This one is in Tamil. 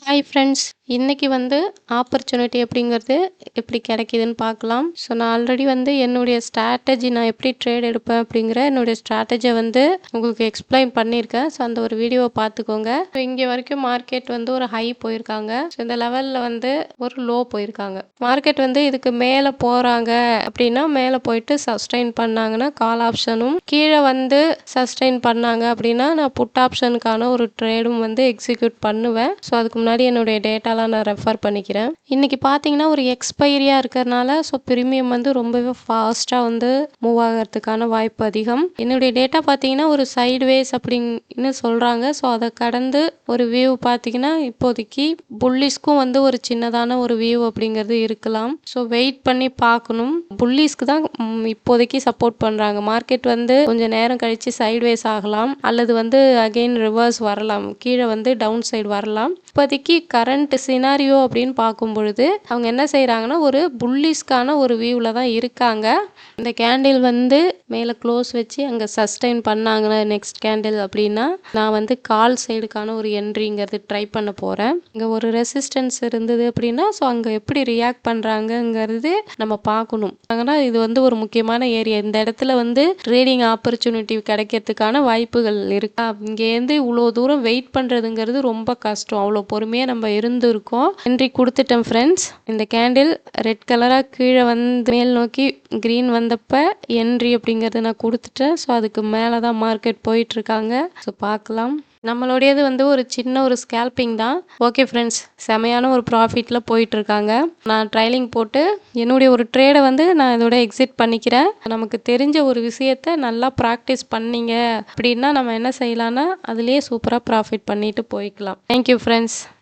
Hi friends. இன்னைக்கு ஆப்பர்ச்சுனிட்டி அப்படிங்கிறது எப்படி கிடைக்குதுன்னு பார்க்கலாம். ஸோ நான் ஆல்ரெடி என்னுடைய ஸ்ட்ராட்டஜி நான் எப்படி ட்ரேட் எடுப்பேன் அப்படிங்கிற என்னுடைய ஸ்ட்ராட்டஜியை உங்களுக்கு எக்ஸ்பிளைன் பண்ணியிருக்கேன். ஸோ அந்த ஒரு வீடியோவை பார்த்துக்கோங்க. ஸோ இங்கே வரைக்கும் மார்க்கெட் ஒரு ஹை போயிருக்காங்க. ஸோ இந்த லெவலில் ஒரு லோ போயிருக்காங்க. மார்க்கெட் இதுக்கு மேலே போகிறாங்க அப்படின்னா மேலே போயிட்டு சஸ்டெயின் பண்ணாங்கன்னா கால் ஆப்ஷனும், கீழே சஸ்டெயின் பண்ணாங்க அப்படின்னா நான் புட் ஆப்ஷனுக்கான ஒரு ட்ரேடும் எக்ஸிக்யூட் பண்ணுவேன். ஸோ அதுக்கு முன்னாடி என்னுடைய டேட்டாலாம் நான் ரெஃபர் பண்ணிக்கிறேன். இன்னைக்கு பார்த்தீங்கன்னா ஒரு எக்ஸ்பைரியாக இருக்கிறதுனால ஸோ ப்ரீமியம் ரொம்பவே ஃபாஸ்ட்டாக மூவ் ஆகிறதுக்கான வாய்ப்பு அதிகம். என்னுடைய டேட்டா பார்த்தீங்கன்னா ஒரு சைட்வேஸ் அப்படின்னு சொல்கிறாங்க. ஸோ அதை கடந்து ஒரு வியூ பார்த்தீங்கன்னா இப்போதைக்கு புல்லிஸ்க்கும் ஒரு சின்னதான ஒரு வியூ அப்படிங்கிறது இருக்கலாம். ஸோ வெயிட் பண்ணி பார்க்கணும். புல்லிஸ்க்கு தான் இப்போதைக்கு சப்போர்ட் பண்ணுறாங்க. மார்க்கெட் கொஞ்சம் நேரம் கழித்து சைட்வேஸ் ஆகலாம் அல்லது அகெயின் ரிவர்ஸ் வரலாம், கீழே டவுன் சைடு வரலாம். இப்போதைக்கு கரண்ட் சினாரியோ அப்படின்னு பார்க்கும் பொழுது அவங்க என்ன செய்கிறாங்கன்னா ஒரு புல்லிஸ்க்கான ஒரு வியூவில் தான் இருக்காங்க. இந்த கேண்டில் மேலே க்ளோஸ் வச்சு அங்கே சஸ்டெயின் பண்ணாங்கன்னா நெக்ஸ்ட் கேண்டில் அப்படின்னா நான் கால் சைடுக்கான ஒரு என்ட்ரிங்கிறது ட்ரை பண்ண போகிறேன். இங்கே ஒரு ரெசிஸ்டன்ஸ் இருந்தது அப்படின்னா ஸோ அங்கே எப்படி ரியாக்ட் பண்ணுறாங்கங்கிறது நம்ம பார்க்கணும். ஆனால் இது ஒரு முக்கியமான ஏரியா. இந்த இடத்துல ட்ரேடிங் ஆப்பர்ச்சுனிட்டி கிடைக்கிறதுக்கான வாய்ப்புகள் இருக்கா. இங்கேருந்து இவ்வளோ தூரம் வெயிட் பண்ணுறதுங்கிறது ரொம்ப கஷ்டம். அவ்வளோ பொறுமையாக நம்ம இருந்திருக்கோம். என்ட்ரி கொடுத்துட்டேன் ஃப்ரெண்ட்ஸ். இந்த கேண்டில் ரெட் கலராக கீழே மேல் நோக்கி க்ரீன் வந்தப்போ என்ட்ரி அப்படிங்கிறது நான் கொடுத்துட்டேன். ஸோ அதுக்கு மேலே தான் மார்க்கெட் போயிட்டுருக்காங்க. ஸோ பார்க்கலாம். நம்மளுடையது ஒரு சின்ன ஒரு ஸ்கேல்பிங் தான். ஓகே ஃப்ரெண்ட்ஸ், செமையான ஒரு ப்ராஃபிட்டில் போயிட்டுருக்காங்க. நான் ட்ரைலிங் போட்டு என்னுடைய ஒரு ட்ரேடை நான் இதோட எக்ஸிட் பண்ணிக்கிறேன். நமக்கு தெரிஞ்ச ஒரு விஷயத்த நல்லா ப்ராக்டிஸ் பண்ணிங்க அப்படின்னா நம்ம என்ன செய்யலாம்னா அதுலேயே சூப்பராக ப்ராஃபிட் பண்ணிட்டு போய்க்கலாம். Thank you friends.